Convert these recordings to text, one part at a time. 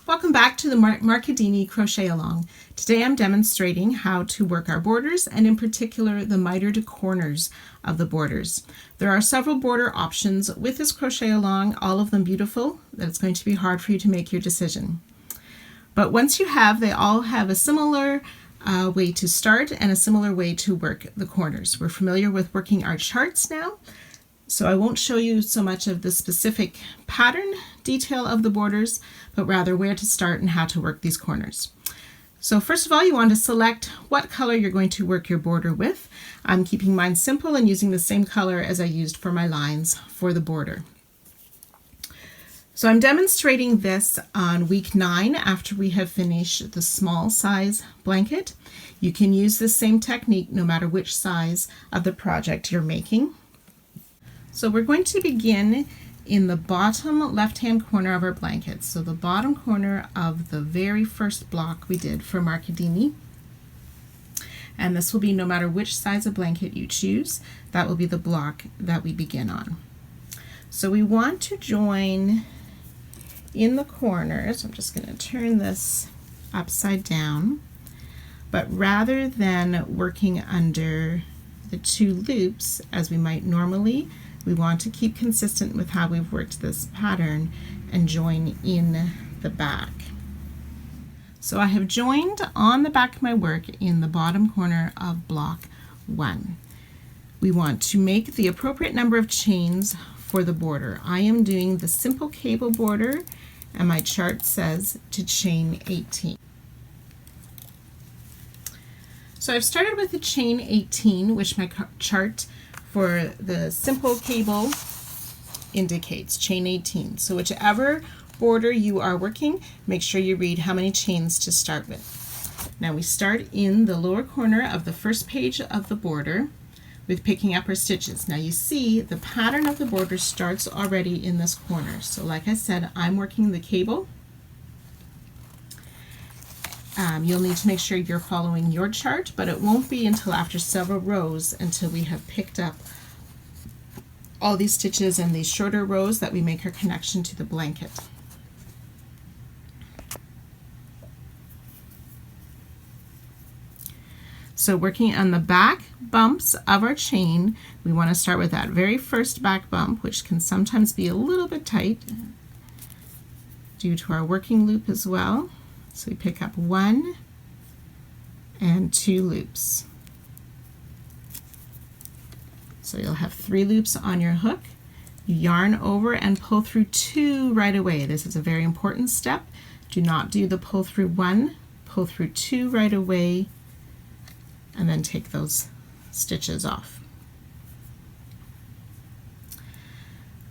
Welcome back to the Markidini Crochet Along. Today I'm demonstrating how to work our borders and in particular the mitered corners of the borders. There are several border options with this crochet along, all of them beautiful, that it's going to be hard for you to make your decision. But once you have, they all have a similar way to start and a similar way to work the corners. We're familiar with working our charts now, so I won't show you so much of the specific pattern detail of the borders, but rather where to start and how to work these corners. So first of all, you want to select what color you're going to work your border with. I'm keeping mine simple and using the same color as I used for my lines for the border. So I'm demonstrating this on week 9 after we have finished the small size blanket. You can use the same technique no matter which size of the project you're making. So we're going to begin in the bottom left-hand corner of our blanket. So the bottom corner of the very first block we did for Markidini. And this will be no matter which size of blanket you choose, that will be the block that we begin on. So we want to join in the corners. I'm just going to turn this upside down, but rather than working under the 2 loops as we might normally, we want to keep consistent with how we've worked this pattern and join in the back. So I have joined on the back of my work in the bottom corner of block 1. We want to make the appropriate number of chains for the border. I am doing the simple cable border and my chart says to chain 18. So I've started with the chain 18, which my chart for the simple cable indicates, chain 18. So whichever border you are working, make sure you read how many chains to start with. Now we start in the lower corner of the first page of the border with picking up our stitches. Now you see the pattern of the border starts already in this corner. So like I said, I'm working the cable. You'll need to make sure you're following your chart, but it won't be until after several rows until we have picked up all these stitches and these shorter rows that we make our connection to the blanket. So working on the back bumps of our chain, we want to start with that very first back bump, which can sometimes be a little bit tight due to our working loop as well. So we pick up 1 and 2 loops. So you'll have 3 loops on your hook. You yarn over and pull through 2 right away. This is a very important step. Do not do the pull through 1, pull through 2 right away, and then take those stitches off.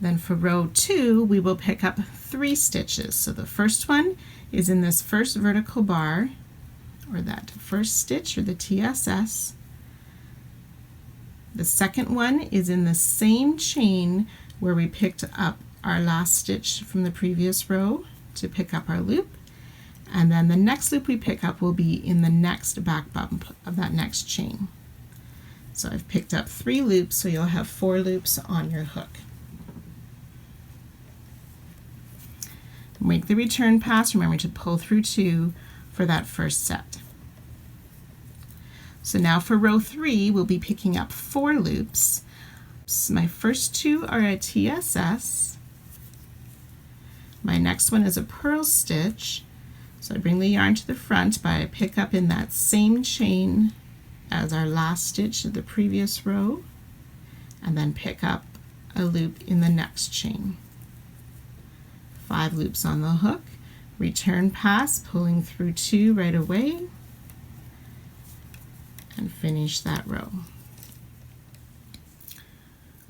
Then for row 2, we will pick up 3 stitches. So the first one is in this first vertical bar, or that first stitch, or the TSS. The second one is in the same chain where we picked up our last stitch from the previous row to pick up our loop. And then the next loop we pick up will be in the next back bump of that next chain. So I've picked up 3 loops, so you'll have 4 loops on your hook. Make the return pass, remember to pull through 2 for that first set. So now for row 3, we'll be picking up 4 loops. So my first 2 are a TSS. My next one is a purl stitch. So I bring the yarn to the front, but I pick up in that same chain as our last stitch of the previous row, and then pick up a loop in the next chain. 5 loops on the hook, return pass, pulling through 2 right away, and finish that row.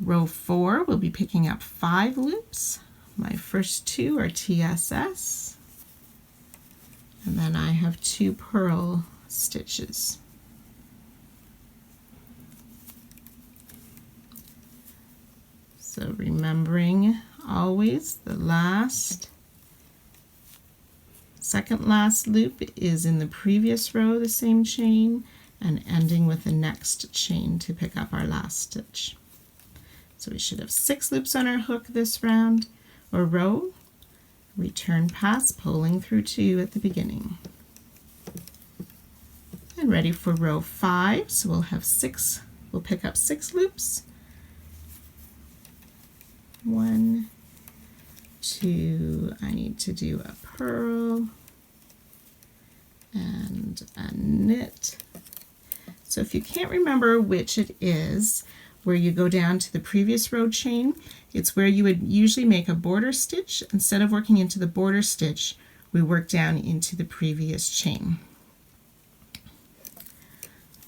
Row 4, we'll be picking up 5 loops. My first 2 are TSS, and then I have 2 purl stitches. So remembering always the second last loop is in the previous row, the same chain, and ending with the next chain to pick up our last stitch. So we should have 6 loops on our hook this round or row, return pass, pulling through 2 at the beginning. And ready for row 5, so we'll pick up 6 loops. 1, 2, I need to do a purl and a knit. So if you can't remember which it is, where you go down to the previous row chain, it's where you would usually make a border stitch. Instead of working into the border stitch, we work down into the previous chain.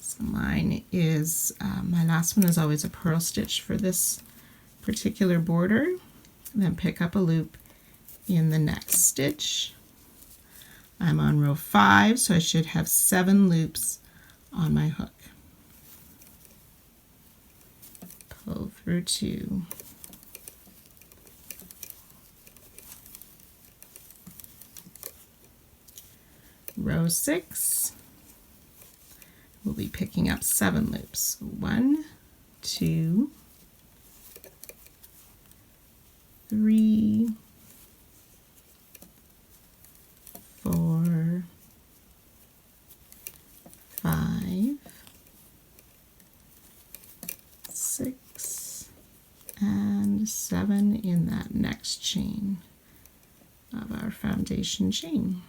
So mine is, my last one is always a purl stitch for this particular border, and then pick up a loop in the next stitch. I'm on row 5, so I should have 7 loops on my hook. Pull through 2. Row 6, we'll be picking up 7 loops. 1, 2, 3, 4, 5, 6, and 7 in that next chain of our foundation chain.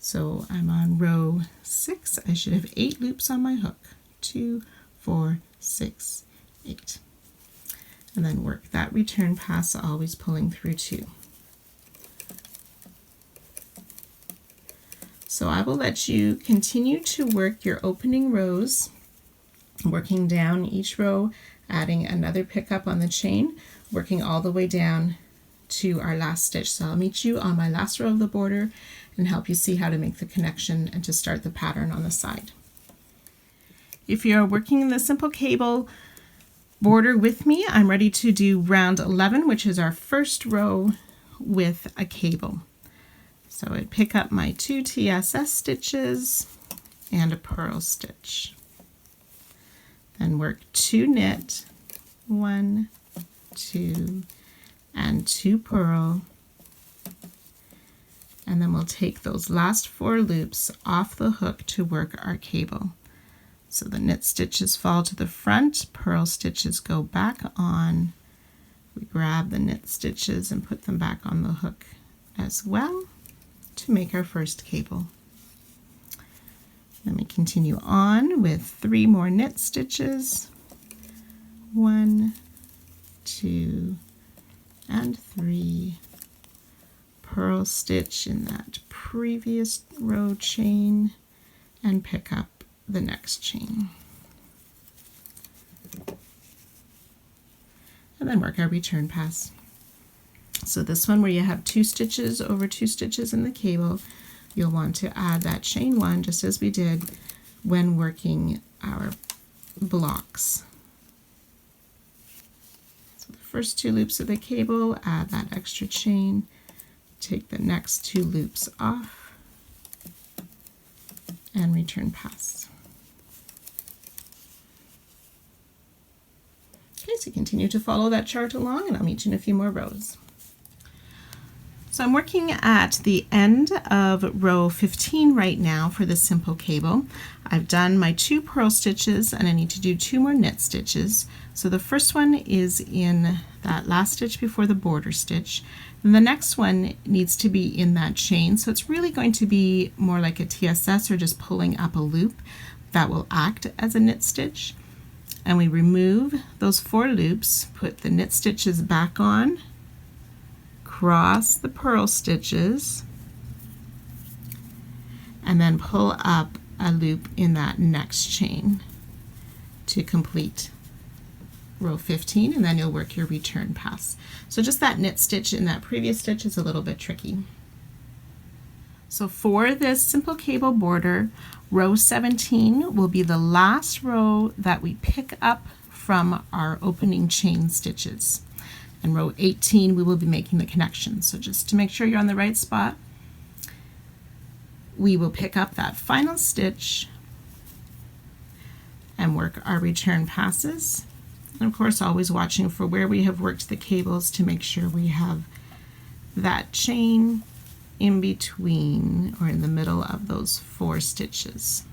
So I'm on row 6. I should have 8 loops on my hook. 2, 4, 6, 8. And then work that return pass, always pulling through 2. So I will let you continue to work your opening rows, working down each row, adding another pickup on the chain, working all the way down to our last stitch. So I'll meet you on my last row of the border and help you see how to make the connection and to start the pattern on the side. If you're working in the simple cable border with me, I'm ready to do round 11, which is our first row with a cable. So I'd pick up my 2 TSS stitches and a purl stitch. Then work 2 knit, 1, 2, and 2 purl. And then we'll take those last 4 loops off the hook to work our cable. So the knit stitches fall to the front, purl stitches go back on. We grab the knit stitches and put them back on the hook as well to make our first cable. Then we continue on with 3 more knit stitches. 1, 2, and 3. Purl stitch in that previous row chain and pick up the next chain. And then work our return pass. So this one where you have 2 stitches over 2 stitches in the cable, you'll want to add that chain 1 just as we did when working our blocks. So the first 2 loops of the cable, add that extra chain, take the next 2 loops off, and return pass. Okay, so continue to follow that chart along and I'll meet you in a few more rows. So I'm working at the end of row 15 right now for the simple cable. I've done my 2 purl stitches and I need to do 2 more knit stitches. So the first one is in that last stitch before the border stitch, and the next one needs to be in that chain. So it's really going to be more like a TSS or just pulling up a loop that will act as a knit stitch. And we remove those 4 loops, put the knit stitches back on, cross the purl stitches, and then pull up a loop in that next chain to complete row 15, and then you'll work your return pass. So just that knit stitch in that previous stitch is a little bit tricky. So for this simple cable border, row 17 will be the last row that we pick up from our opening chain stitches. And row 18 we will be making the connection. So just to make sure you're on the right spot, we will pick up that final stitch and work our return passes And of course, always watching for where we have worked the cables to make sure we have that chain in between or in the middle of those 4 stitches.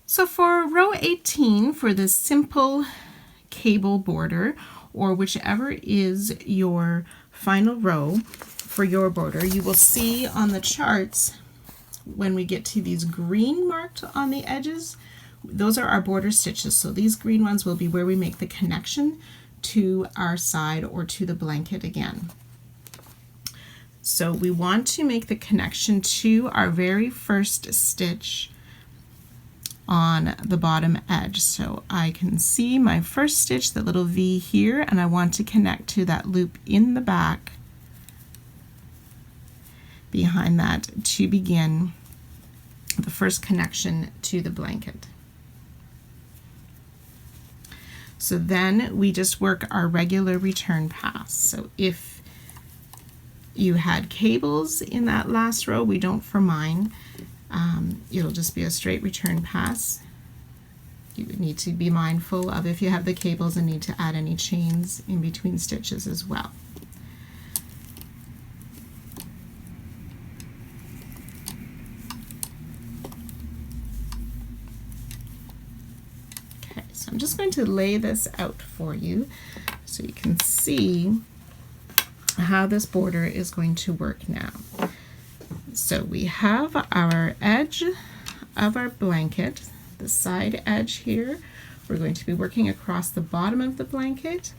So for row 18, for this simple cable border, or whichever is your final row for your border, you will see on the charts when we get to these green marked on the edges, those are our border stitches. So these green ones will be where we make the connection to our side or to the blanket again. So we want to make the connection to our very first stitch on the bottom edge. So I can see my first stitch, the little V here, and I want to connect to that loop in the back behind that to begin the first connection to the blanket. So then we just work our regular return pass. So if you had cables in that last row, we don't for mine. It'll just be a straight return pass. You need to be mindful of if you have the cables and need to add any chains in between stitches as well. Okay, so I'm just going to lay this out for you so you can see how this border is going to work now. So we have our edge of our blanket, the side edge here. We're going to be working across the bottom of the blanket.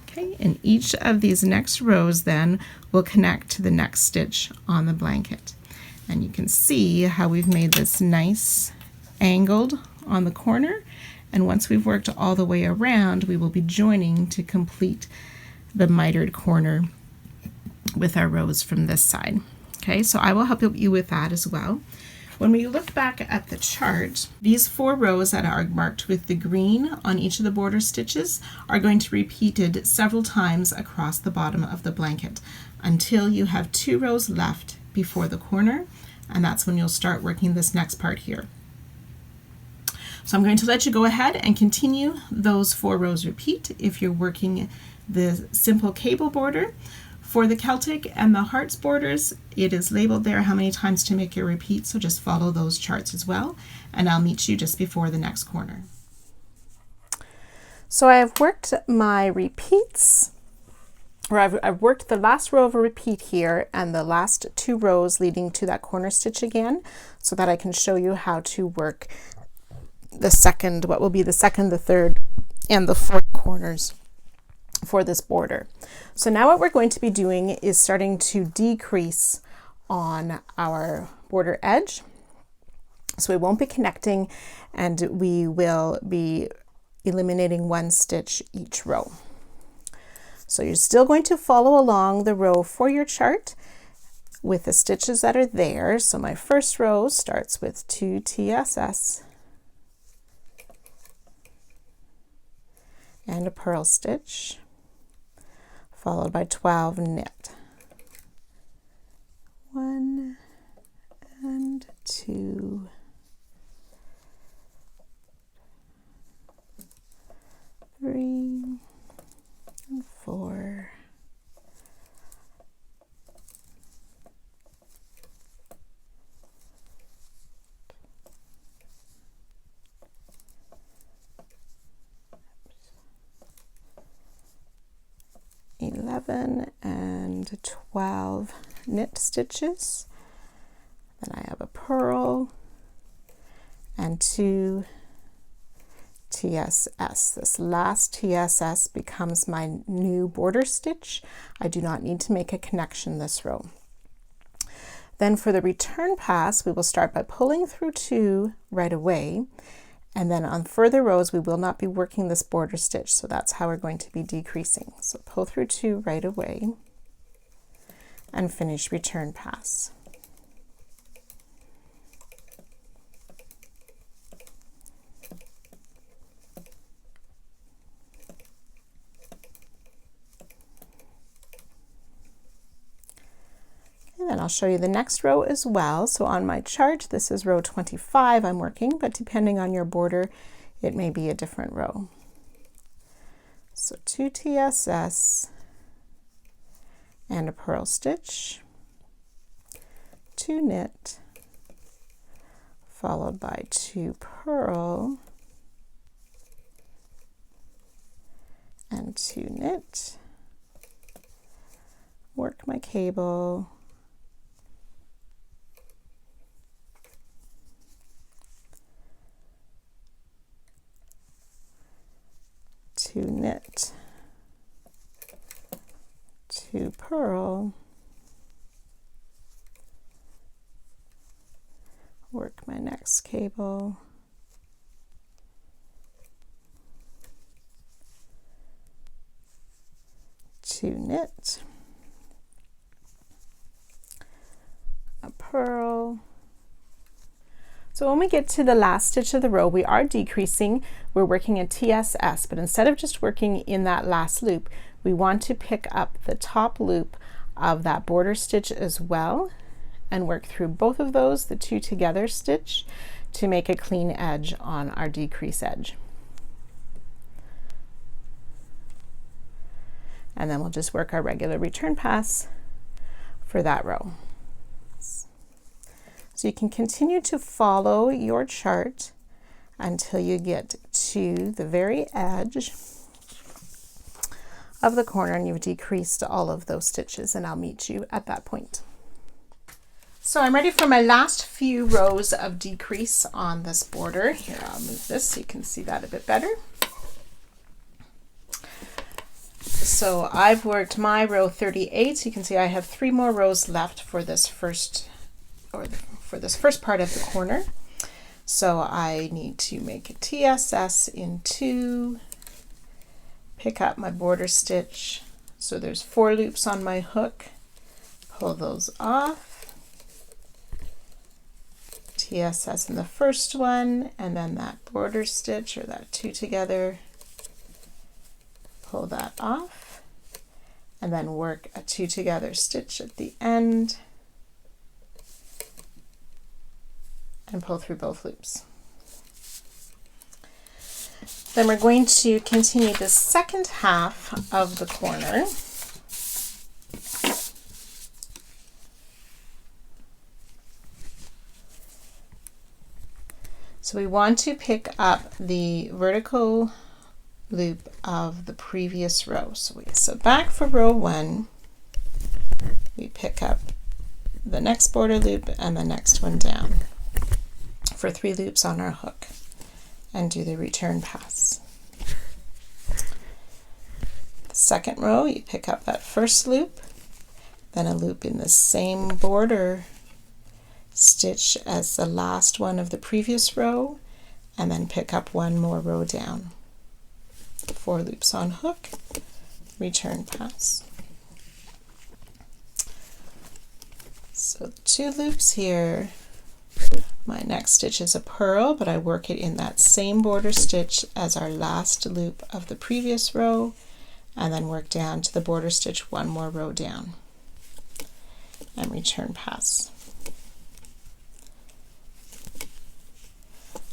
Okay, and each of these next rows then will connect to the next stitch on the blanket. And you can see how we've made this nice angled on the corner. And once we've worked all the way around, we will be joining to complete the mitered corner with our rows from this side. Okay, so I will help you with that as well. When we look back at the chart, these 4 rows that are marked with the green on each of the border stitches are going to be repeated several times across the bottom of the blanket until you have 2 rows left before the corner, and that's when you'll start working this next part here. So I'm going to let you go ahead and continue those 4 rows repeat if you're working the simple cable border. For the Celtic and the hearts borders, it is labeled there how many times to make your repeat, so just follow those charts as well, and I'll meet you just before the next corner. So I have worked my repeats, or I've worked the last row of a repeat here and the last 2 rows leading to that corner stitch again, so that I can show you how to work the second, what will be the second, the third, and the fourth corners for this border. So now what we're going to be doing is starting to decrease on our border edge. So we won't be connecting, and we will be eliminating 1 stitch each row. So you're still going to follow along the row for your chart with the stitches that are there. So my first row starts with 2 TSS and a purl stitch, followed by 12 knit. 1 and 2, 3 and 4, 11 and 12 knit stitches. Then I have a purl and 2 TSS. This last TSS becomes my new border stitch. I do not need to make a connection this row. Then for the return pass, we will start by pulling through 2 right away, And then on further rows, we will not be working this border stitch, so that's how we're going to be decreasing. So pull through 2 right away and finish return pass. And then I'll show you the next row as well. So on my chart, this is row 25 I'm working, but depending on your border, it may be a different row. So 2 TSS and a purl stitch, 2 knit, followed by 2 purl and 2 knit, work my cable, 2 knit, 2 purl, work my next cable, 2 knit, a purl. So when we get to the last stitch of the row, we are decreasing. We're working a TSS, but instead of just working in that last loop, we want to pick up the top loop of that border stitch as well and work through both of those, the 2 together stitch, to make a clean edge on our decrease edge. And then we'll just work our regular return pass for that row. So you can continue to follow your chart until you get to the very edge of the corner and you've decreased all of those stitches, and I'll meet you at that point. So I'm ready for my last few rows of decrease on this border. Here, I'll move this so you can see that a bit better. So I've worked my row 38. You can see I have 3 more rows left for this first part of the corner. So I need to make a TSS in 2, pick up my border stitch. So there's 4 loops on my hook, pull those off, TSS in the first one, and then that border stitch or that 2 together, pull that off, and then work a 2 together stitch at the end and pull through both loops. Then we're going to continue the second half of the corner. So we want to pick up the vertical loop of the previous row. So back for row 1, we pick up the next border loop and the next one down for 3 loops on our hook and do the return pass. The second row, you pick up that first loop, then a loop in the same border stitch as the last one of the previous row, and then pick up 1 more row down. 4 loops on hook, return pass. So the 2 loops here, my next stitch is a purl, but I work it in that same border stitch as our last loop of the previous row, and then work down to the border stitch 1 more row down and return pass.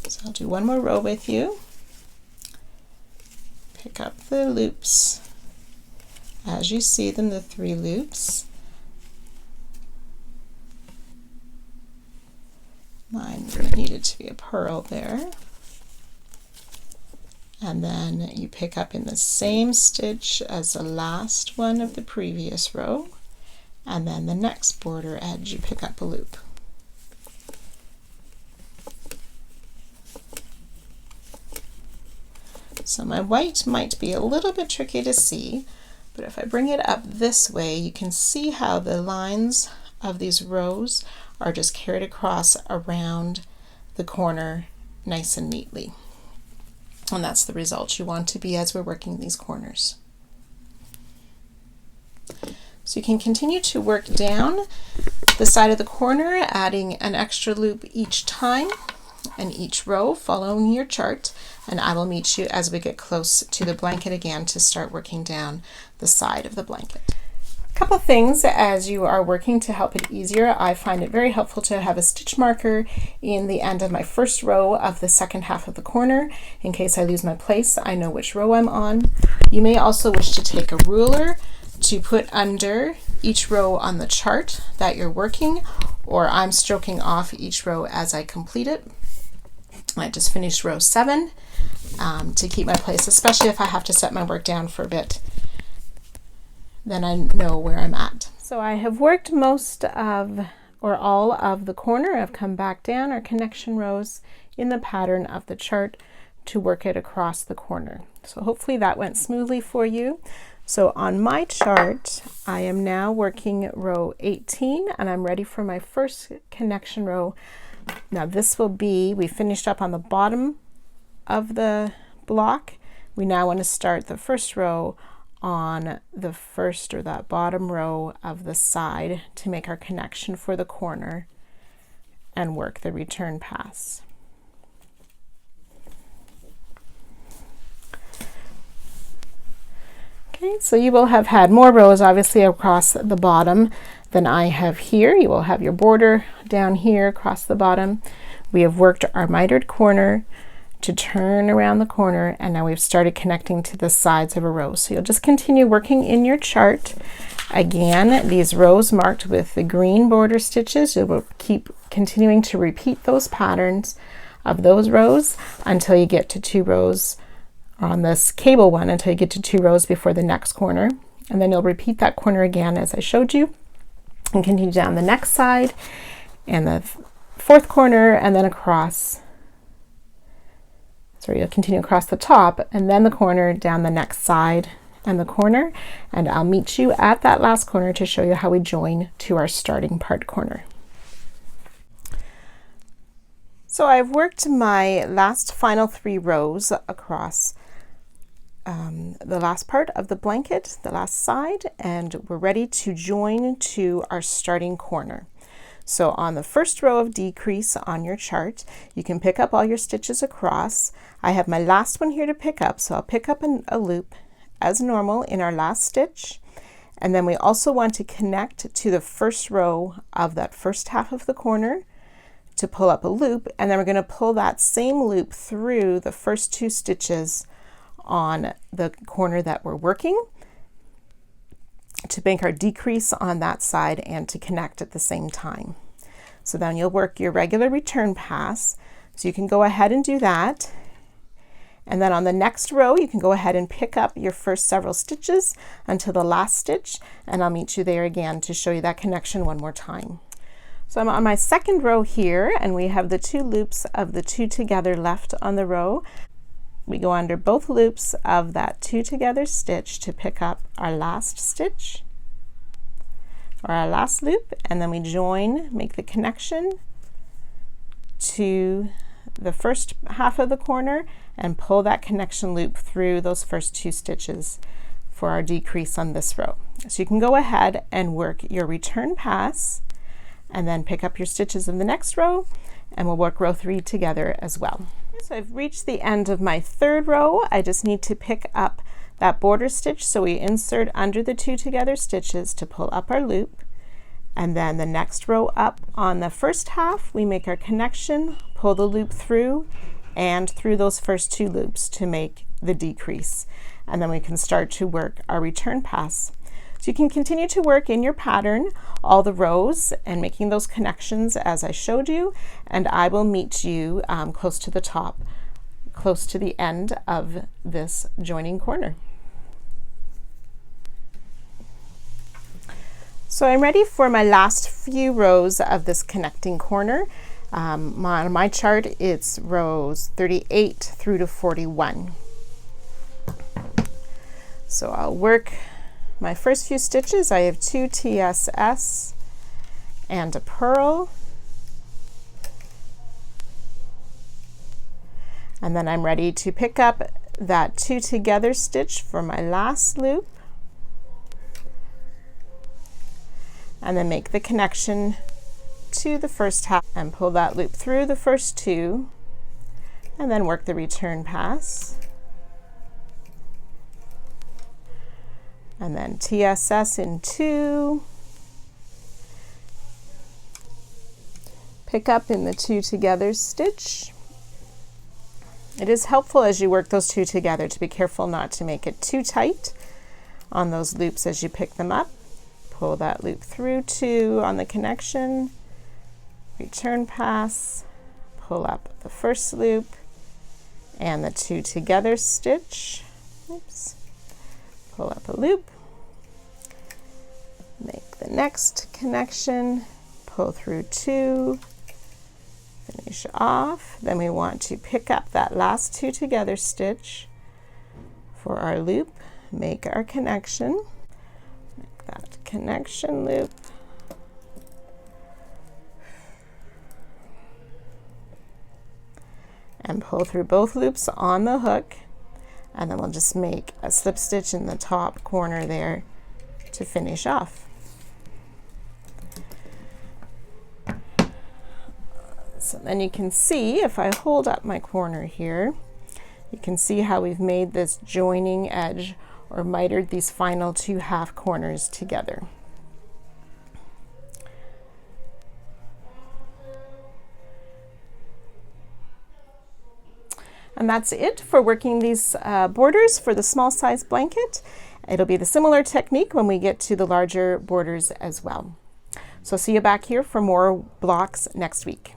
So I'll do 1 more row with you, pick up the loops as you see them, the 3 loops. Mine needed to be a purl there. And then you pick up in the same stitch as the last one of the previous row, and then the next border edge you pick up a loop. So my white might be a little bit tricky to see, but if I bring it up this way, you can see how the lines of these rows are just carried across around the corner nice and neatly. And that's the result you want to be as we're working these corners. So you can continue to work down the side of the corner, adding an extra loop each time and each row, following your chart, and I will meet you as we get close to the blanket again to start working down the side of the blanket. A couple things as you are working to help it easier. I find it very helpful to have a stitch marker in the end of my first row of the second half of the corner. In case I lose my place, I know which row I'm on. You may also wish to take a ruler to put under each row on the chart that you're working, or I'm stroking off each row as I complete it. I just finished row 7 to keep my place, especially if I have to set my work down for a bit. Then I know where I'm at. So I have worked most of or all of the corner. I've come back down our connection rows in the pattern of the chart to work it across the corner. So hopefully that went smoothly for you. So on my chart, I am now working row 18 and I'm ready for my first connection row. Now this will be, we finished up on the bottom of the block. We now want to start the first row on the first or that bottom row of the side to make our connection for the corner and work the return pass. Okay, so you will have had more rows obviously across the bottom than I have here. You will have your border down here across the bottom. We have worked our mitered corner to turn around the corner, and now we've started connecting to the sides of a row. So you'll just continue working in your chart. Again, these rows marked with the green border stitches, you will keep continuing to repeat those patterns of those rows until you get to 2 rows on this cable one, until you get to 2 rows before the next corner. And then you'll repeat that corner again as I showed you, and continue down the next side and the 4th corner, and then across. So you'll continue across the top and then the corner, down the next side and the corner, and I'll meet you at that last corner to show you how we join to our starting part corner. So I've worked my last final 3 rows across the last part of the blanket, the last side, and we're ready to join to our starting corner. So on the first row of decrease on your chart, you can pick up all your stitches across. I have my last one here to pick up, so I'll pick up a loop as normal in our last stitch. And then we also want to connect to the first row of that first half of the corner to pull up a loop, and then we're going to pull that same loop through the first 2 stitches on the corner that we're working to make our decrease on that side and to connect at the same time. So then you'll work your regular return pass. So you can go ahead and do that. And then on the next row, you can go ahead and pick up your first several stitches until the last stitch, and I'll meet you there again to show you that connection one more time. So I'm on my second row here, and we have the 2 loops of the 2 together left on the row. We go under both loops of that 2 together stitch to pick up our last stitch or our last loop, and then we join, make the connection to the first half of the corner and pull that connection loop through those first 2 stitches for our decrease on this row. So you can go ahead and work your return pass and then pick up your stitches in the next row, and we'll work row 3 together as well. So I've reached the end of my 3rd row. I just need to pick up that border stitch, so we insert under the 2 together stitches to pull up our loop, and then the next row up on the first half we make our connection, pull the loop through and through those first 2 loops to make the decrease, and then we can start to work our return pass. So you can continue to work in your pattern all the rows and making those connections as I showed you, and I will meet you close to the top, close to the end of this joining corner. So I'm ready for my last few rows of this connecting corner. On my chart it's rows 38 through to 41. So I'll work my first few stitches. I have 2 TSS and a purl, And then I'm ready to pick up that 2 together stitch for my last loop, and then make the connection to the first half and pull that loop through the first 2, and then work the return pass, and then TSS in 2, pick up in the 2 together stitch. It is helpful as you work those 2 together to be careful not to make it too tight on those loops as you pick them up. Pull that loop through 2 on the connection, return pass, pull up the first loop and the 2 together stitch. Oops. Pull up a loop, make the next connection, pull through 2, finish off. Then we want to pick up that last 2 together stitch for our loop, make our connection, make that connection loop, and pull through both loops on the hook, and then we'll just make a slip stitch in the top corner there to finish off. So then you can see, if I hold up my corner here, you can see how we've made this joining edge or mitered these final 2 half corners together. And that's it for working these borders for the small size blanket. It'll be the similar technique when we get to the larger borders as well. So see you back here for more blocks next week.